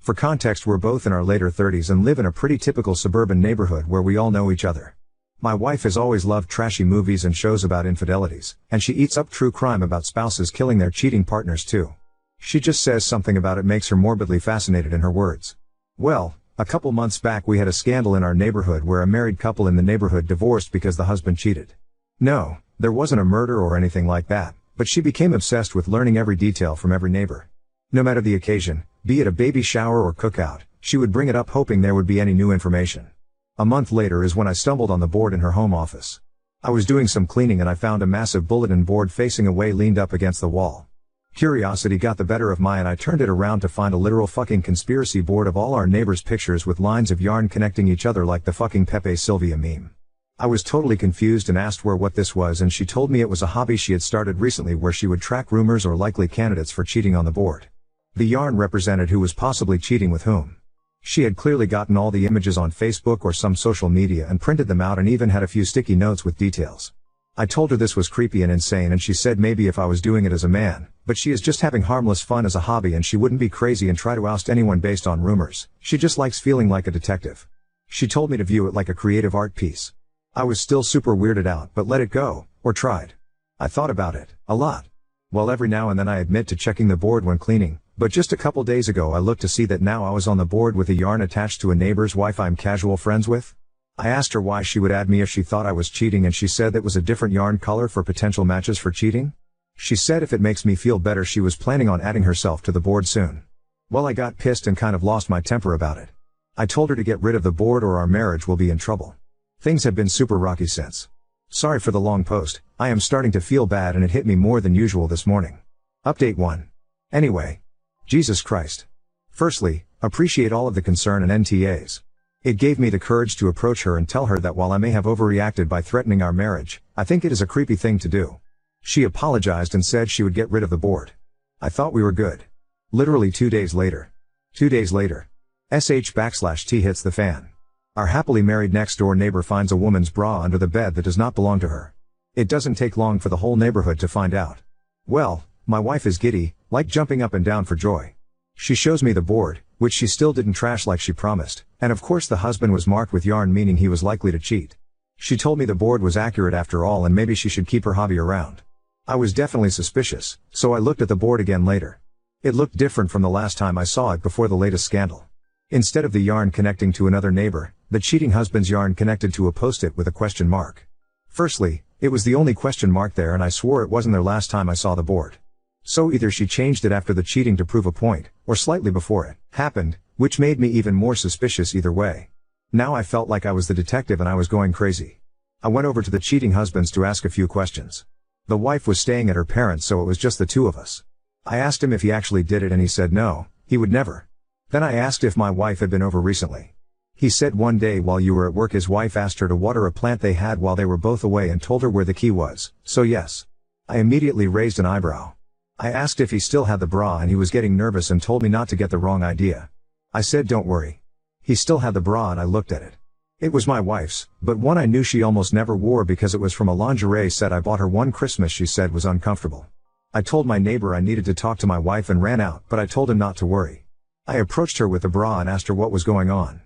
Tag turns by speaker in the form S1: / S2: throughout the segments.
S1: For context, we're both in our later 30s and live in a pretty typical suburban neighborhood where we all know each other. My wife has always loved trashy movies and shows about infidelities, and she eats up true crime about spouses killing their cheating partners too. She just says something about it makes her morbidly fascinated in her words. Well, a couple months back we had a scandal in our neighborhood where a married couple in the neighborhood divorced because the husband cheated. No, there wasn't a murder or anything like that, but she became obsessed with learning every detail from every neighbor. No matter the occasion, be it a baby shower or cookout, she would bring it up hoping there would be any new information. A month later is when I stumbled on the board in her home office. I was doing some cleaning and I found a massive bulletin board facing away leaned up against the wall. Curiosity got the better of me and I turned it around to find a literal fucking conspiracy board of all our neighbors' pictures with lines of yarn connecting each other like the fucking Pepe Sylvia meme. I was totally confused and asked what this was, and she told me it was a hobby she had started recently where she would track rumors or likely candidates for cheating on the board. The yarn represented who was possibly cheating with whom. She had clearly gotten all the images on Facebook or some social media and printed them out and even had a few sticky notes with details. I told her this was creepy and insane, and she said maybe if I was doing it as a man, but she is just having harmless fun as a hobby and she wouldn't be crazy and try to oust anyone based on rumors. She just likes feeling like a detective. She told me to view it like a creative art piece. I was still super weirded out but let it go, or tried. I thought about it, a lot. Well, every now and then I admit to checking the board when cleaning, but just a couple days ago I looked to see that now I was on the board with a yarn attached to a neighbor's wife I'm casual friends with. I asked her why she would add me if she thought I was cheating, and she said that was a different yarn color for potential matches for cheating. She said if it makes me feel better she was planning on adding herself to the board soon. Well, I got pissed and kind of lost my temper about it. I told her to get rid of the board or our marriage will be in trouble. Things have been super rocky since. Sorry for the long post, I am starting to feel bad and it hit me more than usual this morning. Update 1. Anyway. Jesus Christ. Firstly, appreciate all of the concern and NTAs. It gave me the courage to approach her and tell her that while I may have overreacted by threatening our marriage, I think it is a creepy thing to do. She apologized and said she would get rid of the board. I thought we were good. Literally 2 days later. 2 days later. /T hits the fan. Our happily married next door neighbor finds a woman's bra under the bed that does not belong to her. It doesn't take long for the whole neighborhood to find out. Well, my wife is giddy, like jumping up and down for joy. She shows me the board, which she still didn't trash like she promised, and of course the husband was marked with yarn, meaning he was likely to cheat. She told me the board was accurate after all and maybe she should keep her hobby around. I was definitely suspicious, so I looked at the board again later. It looked different from the last time I saw it before the latest scandal. Instead of the yarn connecting to another neighbor, the cheating husband's yarn connected to a post-it with a question mark. Firstly, it was the only question mark there and I swore it wasn't there last time I saw the board. So either she changed it after the cheating to prove a point, or slightly before it happened, which made me even more suspicious either way. Now I felt like I was the detective and I was going crazy. I went over to the cheating husbands to ask a few questions. The wife was staying at her parents', so it was just the two of us. I asked him if he actually did it and he said no, he would never. Then I asked if my wife had been over recently. He said one day while you were at work his wife asked her to water a plant they had while they were both away and told her where the key was, so yes. I immediately raised an eyebrow. I asked if he still had the bra and he was getting nervous and told me not to get the wrong idea. I said don't worry. He still had the bra and I looked at it. It was my wife's, but one I knew she almost never wore because it was from a lingerie set I bought her one Christmas she said was uncomfortable. I told my neighbor I needed to talk to my wife and ran out, but I told him not to worry. I approached her with the bra and asked her what was going on.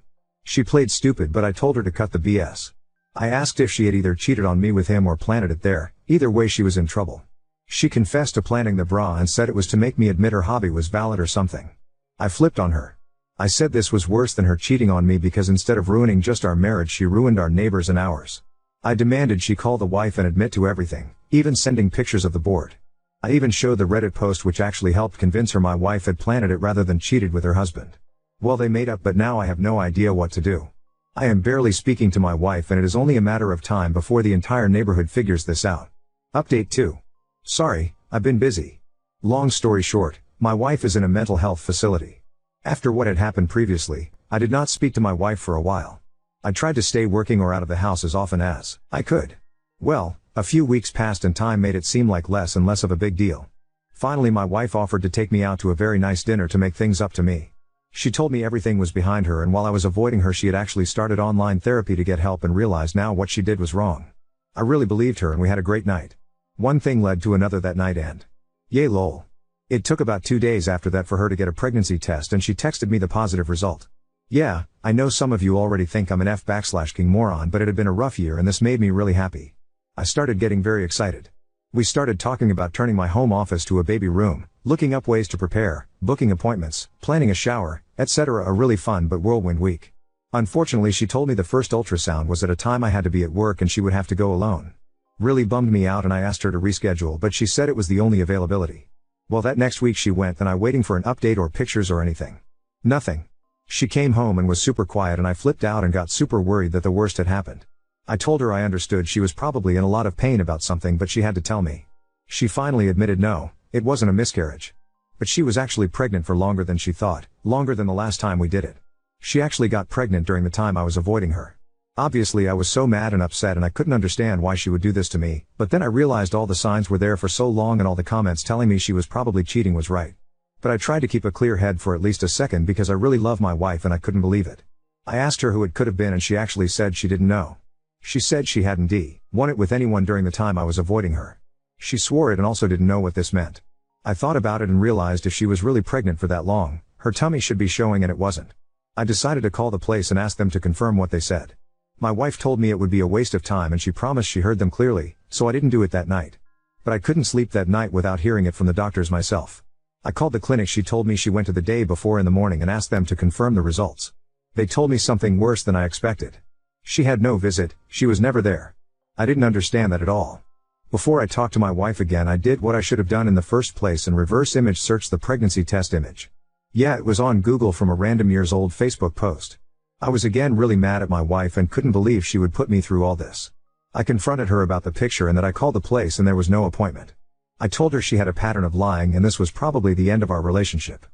S1: She played stupid but I told her to cut the BS. I asked if she had either cheated on me with him or planted it there, either way she was in trouble. She confessed to planting the bra and said it was to make me admit her hobby was valid or something. I flipped on her. I said this was worse than her cheating on me because instead of ruining just our marriage she ruined our neighbors and ours. I demanded she call the wife and admit to everything, even sending pictures of the board. I even showed the Reddit post which actually helped convince her my wife had planted it rather than cheated with her husband. Well, they made up, but now I have no idea what to do. I am barely speaking to my wife and it is only a matter of time before the entire neighborhood figures this out. Update 2. Sorry, I've been busy. Long story short, my wife is in a mental health facility. After what had happened previously, I did not speak to my wife for a while. I tried to stay working or out of the house as often as I could. Well, a few weeks passed and time made it seem like less and less of a big deal. Finally my wife offered to take me out to a very nice dinner to make things up to me. She told me everything was behind her and while I was avoiding her she had actually started online therapy to get help and realized now what she did was wrong. I really believed her and we had a great night. One thing led to another that night and yay lol. It took about 2 days after that for her to get a pregnancy test and she texted me the positive result. Yeah, I know some of you already think I'm an F/King moron, but it had been a rough year and this made me really happy. I started getting very excited. We started talking about turning my home office to a baby room, looking up ways to prepare, booking appointments, planning a shower, etc. A really fun but whirlwind week. Unfortunately, she told me the first ultrasound was at a time I had to be at work and she would have to go alone. Really bummed me out and I asked her to reschedule, but she said it was the only availability. Well, that next week she went and I waiting for an update or pictures or anything. Nothing. She came home and was super quiet and I flipped out and got super worried that the worst had happened. I told her I understood she was probably in a lot of pain about something, but she had to tell me. She finally admitted no, it wasn't a miscarriage. But she was actually pregnant for longer than she thought, longer than the last time we did it. She actually got pregnant during the time I was avoiding her. Obviously I was so mad and upset and I couldn't understand why she would do this to me, but then I realized all the signs were there for so long and all the comments telling me she was probably cheating was right. But I tried to keep a clear head for at least a second because I really love my wife and I couldn't believe it. I asked her who it could have been and she actually said she didn't know. She said she hadn't won it with anyone during the time I was avoiding her. She swore it and also didn't know what this meant. I thought about it and realized if she was really pregnant for that long, her tummy should be showing and it wasn't. I decided to call the place and ask them to confirm what they said. My wife told me it would be a waste of time and she promised she heard them clearly, so I didn't do it that night. But I couldn't sleep that night without hearing it from the doctors myself. I called the clinic she told me she went to the day before in the morning and asked them to confirm the results. They told me something worse than I expected. She had no visit, she was never there. I didn't understand that at all. Before I talked to my wife again, I did what I should have done in the first place and reverse image searched the pregnancy test image. Yeah, it was on Google from a random years old Facebook post. I was again really mad at my wife and couldn't believe she would put me through all this. I confronted her about the picture and that I called the place and there was no appointment. I told her she had a pattern of lying and this was probably the end of our relationship.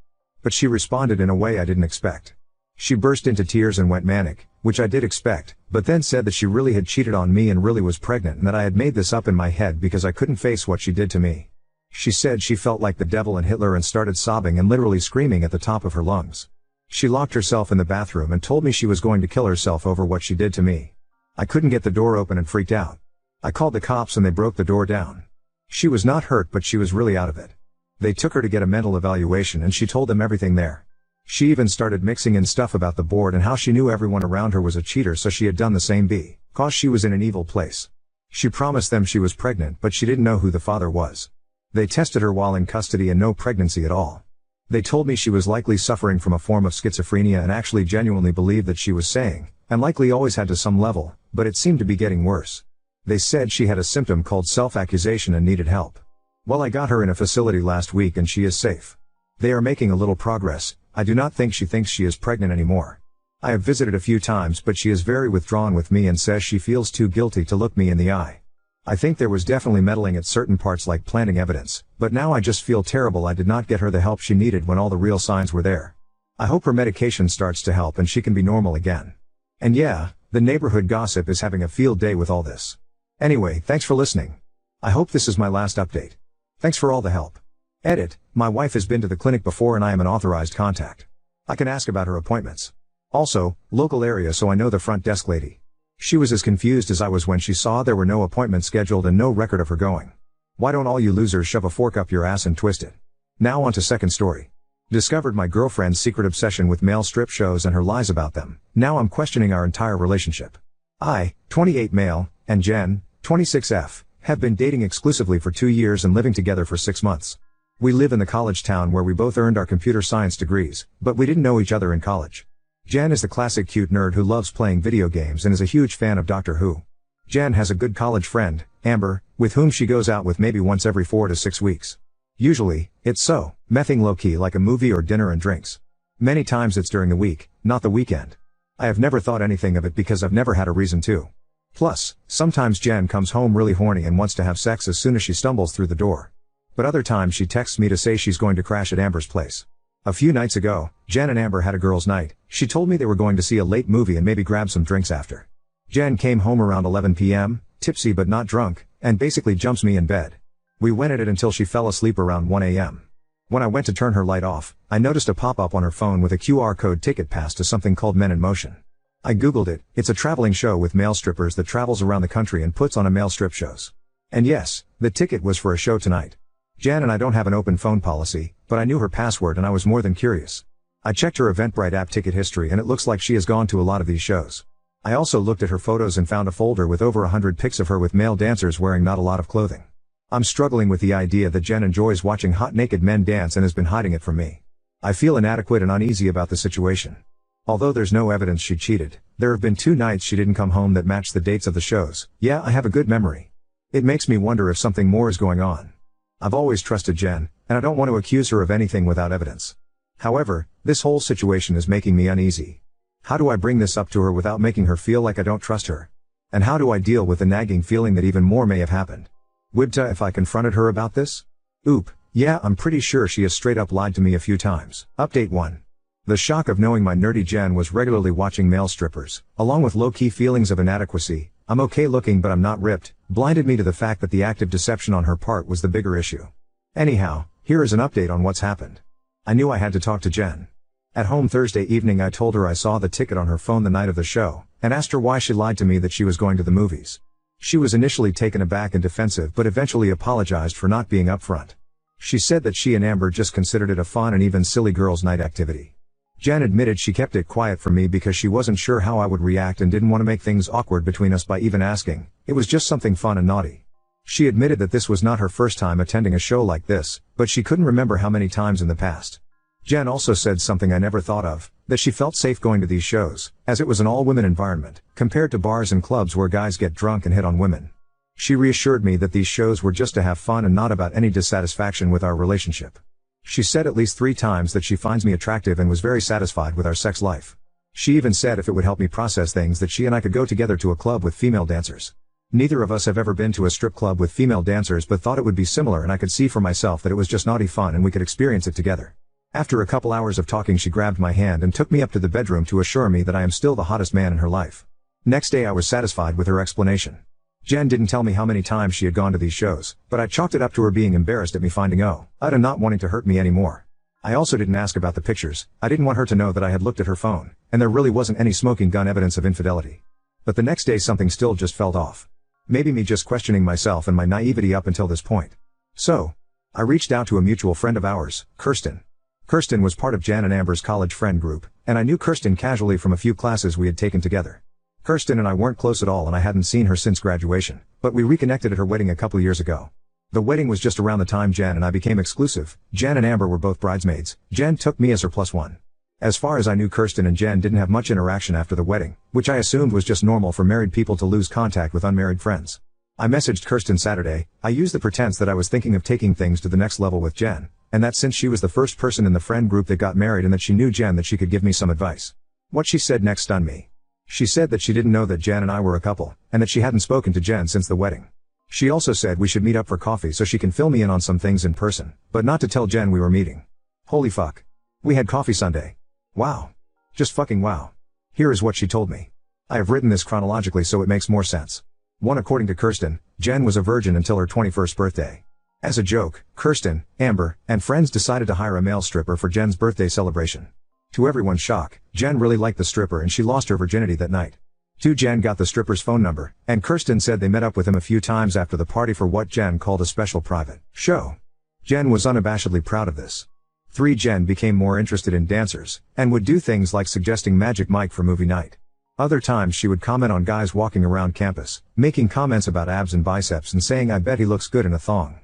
S1: But she responded in a way I didn't expect. She burst into tears and went manic, which I did expect, but then said that she really had cheated on me and really was pregnant and that I had made this up in my head because I couldn't face what she did to me. She said she felt like the devil and Hitler and started sobbing and literally screaming at the top of her lungs. She locked herself in the bathroom and told me she was going to kill herself over what she did to me. I couldn't get the door open and freaked out. I called the cops and they broke the door down. She was not hurt, but she was really out of it. They took her to get a mental evaluation and she told them everything there. She even started mixing in stuff about the board and how she knew everyone around her was a cheater, so she had done the same because she was in an evil place. She promised them she was pregnant, but she didn't know who the father was. They tested her while in custody and no pregnancy at all. They told me she was likely suffering from a form of schizophrenia and actually genuinely believed that she was saying, and likely always had to some level, but it seemed to be getting worse. They said she had a symptom called self-accusation and needed help. Well, I got her in a facility last week and she is safe. They are making a little progress. I do not think she thinks she is pregnant anymore. I have visited a few times, but she is very withdrawn with me and says she feels too guilty to look me in the eye. I think there was definitely meddling at certain parts like planting evidence, but now I just feel terrible I did not get her the help she needed when all the real signs were there. I hope her medication starts to help and she can be normal again. And yeah, the neighborhood gossip is having a field day with all this. Anyway, thanks for listening. I hope this is my last update. Thanks for all the help. Edit, my wife has been to the clinic before and I am an authorized contact. I can ask about her appointments. Also, local area, so I know the front desk lady. She was as confused as I was when she saw there were no appointments scheduled and no record of her going. Why don't all you losers shove a fork up your ass and twist it? Now on to second story. Discovered my girlfriend's secret obsession with male strip shows and her lies about them. Now I'm questioning our entire relationship. I, 28 male, and Jen, 26F, have been dating exclusively for 2 years and living together for 6 months. We live in the college town where we both earned our computer science degrees, but we didn't know each other in college. Jen is the classic cute nerd who loves playing video games and is a huge fan of Doctor Who. Jen has a good college friend, Amber, with whom she goes out with maybe once every 4 to 6 weeks. Usually, it's so, mething low-key like a movie or dinner and drinks. Many times it's during the week, not the weekend. I have never thought anything of it because I've never had a reason to. Plus, sometimes Jen comes home really horny and wants to have sex as soon as she stumbles through the door. But other times she texts me to say she's going to crash at Amber's place. A few nights ago, Jen and Amber had a girls' night. She told me they were going to see a late movie and maybe grab some drinks after. Jen came home around 11 p.m., tipsy but not drunk, and basically jumps me in bed. We went at it until she fell asleep around 1 a.m. When I went to turn her light off, I noticed a pop-up on her phone with a QR code ticket pass to something called Men in Motion. I googled it. It's a traveling show with male strippers that travels around the country and puts on a male strip shows. And yes, the ticket was for a show tonight. Jan and I don't have an open phone policy, but I knew her password and I was more than curious. I checked her Eventbrite app ticket history and it looks like she has gone to a lot of these shows. I also looked at her photos and found a folder with over 100 pics of her with male dancers wearing not a lot of clothing. I'm struggling with the idea that Jen enjoys watching hot naked men dance and has been hiding it from me. I feel inadequate and uneasy about the situation. Although there's no evidence she cheated, there have been 2 nights she didn't come home that match the dates of the shows. Yeah, I have a good memory. It makes me wonder if something more is going on. I've always trusted Jen, and I don't want to accuse her of anything without evidence. However, this whole situation is making me uneasy. How do I bring this up to her without making her feel like I don't trust her? And how do I deal with the nagging feeling that even more may have happened? Wibta if I confronted her about this? Oop, yeah, I'm pretty sure she has straight up lied to me a few times. Update 1. The shock of knowing my nerdy Jen was regularly watching male strippers, along with low-key feelings of inadequacy, I'm okay looking but I'm not ripped, blinded me to the fact that the active deception on her part was the bigger issue. Anyhow, here is an update on what's happened. I knew I had to talk to Jen. At home Thursday evening I told her I saw the ticket on her phone the night of the show, and asked her why she lied to me that she was going to the movies. She was initially taken aback and defensive but eventually apologized for not being upfront. She said that she and Amber just considered it a fun and even silly girls' night activity. Jen admitted she kept it quiet from me because she wasn't sure how I would react and didn't want to make things awkward between us by even asking. It was just something fun and naughty. She admitted that this was not her first time attending a show like this, but she couldn't remember how many times in the past. Jen also said something I never thought of, that she felt safe going to these shows, as it was an all-women environment, compared to bars and clubs where guys get drunk and hit on women. She reassured me that these shows were just to have fun and not about any dissatisfaction with our relationship. She said at least 3 times that she finds me attractive and was very satisfied with our sex life. She even said if it would help me process things that she and I could go together to a club with female dancers. Neither of us have ever been to a strip club with female dancers but thought it would be similar and I could see for myself that it was just naughty fun and we could experience it together. After a couple hours of talking she grabbed my hand and took me up to the bedroom to assure me that I am still the hottest man in her life. Next day I was satisfied with her explanation. Jen didn't tell me how many times she had gone to these shows, but I chalked it up to her being embarrassed at me finding out and not wanting to hurt me anymore. I also didn't ask about the pictures. I didn't want her to know that I had looked at her phone, and there really wasn't any smoking gun evidence of infidelity. But the next day something still just felt off. Maybe me just questioning myself and my naivety up until this point. So, I reached out to a mutual friend of ours, Kirsten. Kirsten was part of Jan and Amber's college friend group, and I knew Kirsten casually from a few classes we had taken together. Kirsten and I weren't close at all and I hadn't seen her since graduation, but we reconnected at her wedding a couple years ago. The wedding was just around the time Jan and I became exclusive. Jan and Amber were both bridesmaids. Jan took me as her +1. As far as I knew Kirsten and Jan didn't have much interaction after the wedding, which I assumed was just normal for married people to lose contact with unmarried friends. I messaged Kirsten Saturday. I used the pretense that I was thinking of taking things to the next level with Jen, and that since she was the first person in the friend group that got married and that she knew Jen that she could give me some advice. What she said next stunned me. She said that she didn't know that Jan and I were a couple, and that she hadn't spoken to Jen since the wedding. She also said we should meet up for coffee so she can fill me in on some things in person, but not to tell Jen we were meeting. Holy fuck. We had coffee Sunday. Wow. Just fucking wow. Here is what she told me. I have written this chronologically so it makes more sense. 1. According to Kirsten, Jen was a virgin until her 21st birthday. As a joke, Kirsten, Amber, and friends decided to hire a male stripper for Jen's birthday celebration. To everyone's shock, Jen really liked the stripper and she lost her virginity that night. 2. Jen got the stripper's phone number, and Kirsten said they met up with him a few times after the party for what Jen called a special private show. Jen was unabashedly proud of this. 3. Jen became more interested in dancers, and would do things like suggesting Magic Mike for movie night. Other times she would comment on guys walking around campus, making comments about abs and biceps and saying I bet he looks good in a thong.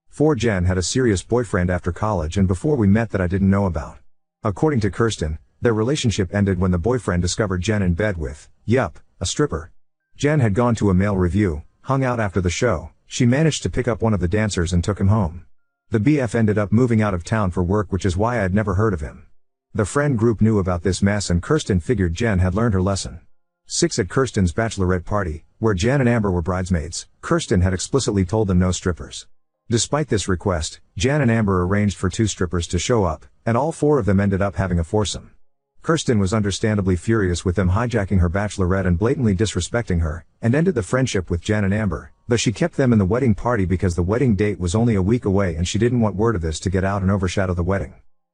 S1: 4. Jen had a serious boyfriend after college and before we met that I didn't know about. According to Kirsten, their relationship ended when the boyfriend discovered Jen in bed with, a stripper. Jen had gone to a male review, hung out after the show, she managed to pick up one of the dancers and took him home. The BF ended up moving out of town for work, which is why I had never heard of him. The friend group knew about this mess and Kirsten figured Jen had learned her lesson. 6. At Kirsten's bachelorette party, where Jen and Amber were bridesmaids, Kirsten had explicitly told them no strippers. Despite this request, Jen and Amber arranged for 2 strippers to show up, and all 4 of them ended up having a foursome. Kirsten was understandably furious with them hijacking her bachelorette and blatantly disrespecting her, and ended the friendship with Jen and Amber, though she kept them in the wedding party because the wedding date was only a week away and she didn't want word of this to get out and overshadow the wedding.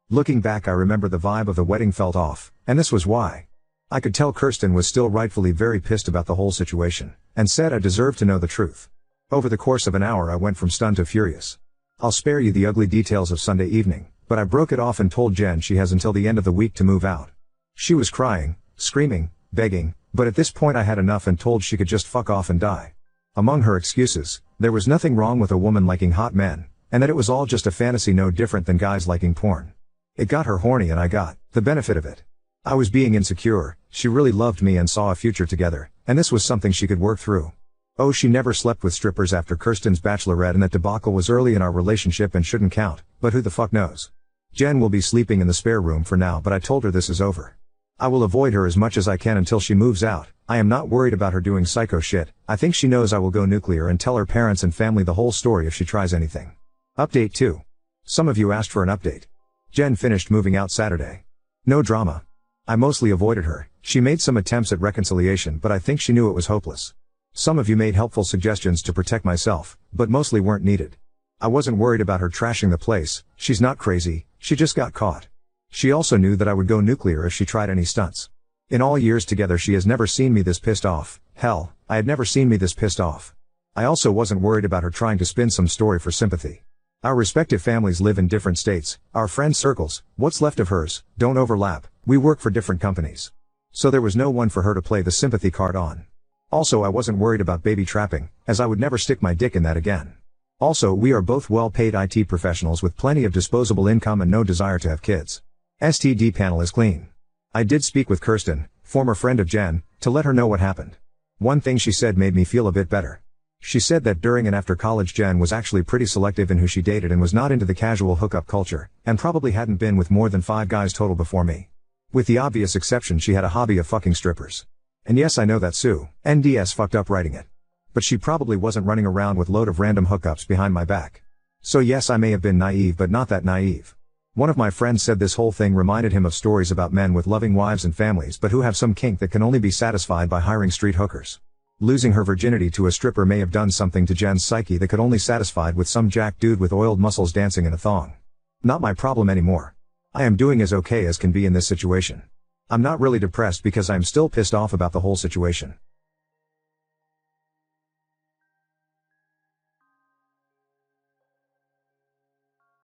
S1: Looking back I remember the vibe of the wedding felt off, and this was why. I could tell Kirsten was still rightfully very pissed about the whole situation, and said I deserved to know the truth. Over the course of an hour I went from stunned to furious. I'll spare you the ugly details of Sunday evening, but I broke it off and told Jen she has until the end of the week to move out. She was crying, screaming, begging, but at this point I had enough and told she could just fuck off and die. Among her excuses, there was nothing wrong with a woman liking hot men, and that it was all just a fantasy no different than guys liking porn. It got her horny and I got the benefit of it. I was being insecure, she really loved me and saw a future together, and this was something she could work through. Oh, she never slept with strippers after Kirsten's bachelorette, and that debacle was early in our relationship and shouldn't count, but who the fuck knows. Jen will be sleeping in the spare room for now, but I told her this is over. I will avoid her as much as I can until she moves out. I am not worried about her doing psycho shit. I think she knows I will go nuclear and tell her parents and family the whole story if she tries anything. Update 2. Some of you asked for an update. Jen finished moving out Saturday. No drama. I mostly avoided her. She made some attempts at reconciliation, but I think she knew it was hopeless. Some of you made helpful suggestions to protect myself, but mostly weren't needed. I wasn't worried about her trashing the place. She's not crazy, she just got caught. She also knew that I would go nuclear if she tried any stunts. In all years together she has never seen me this pissed off. Hell, I had never seen me this pissed off. I also wasn't worried about her trying to spin some story for sympathy. Our respective families live in different states, our friend circles, what's left of hers, don't overlap, we work for different companies. So there was no one for her to play the sympathy card on. Also, I wasn't worried about baby trapping, as I would never stick my dick in that again. Also, we are both well-paid IT professionals with plenty of disposable income and no desire to have kids. STD panel is clean. I did speak with Kirsten, former friend of Jen, to let her know what happened. One thing she said made me feel a bit better. She said that during and after college Jen was actually pretty selective in who she dated and was not into the casual hookup culture, and probably hadn't been with more than 5 guys total before me. With the obvious exception she had a hobby of fucking strippers. And yes, I know that Sue, NDS, fucked up writing it. But she probably wasn't running around with load of random hookups behind my back. So yes, I may have been naive, but not that naive. One of my friends said this whole thing reminded him of stories about men with loving wives and families but who have some kink that can only be satisfied by hiring street hookers. Losing her virginity to a stripper may have done something to Jen's psyche that could only satisfied with some jack dude with oiled muscles dancing in a thong. Not my problem anymore. I am doing as okay as can be in this situation. I'm not really depressed because I'm still pissed off about the whole situation.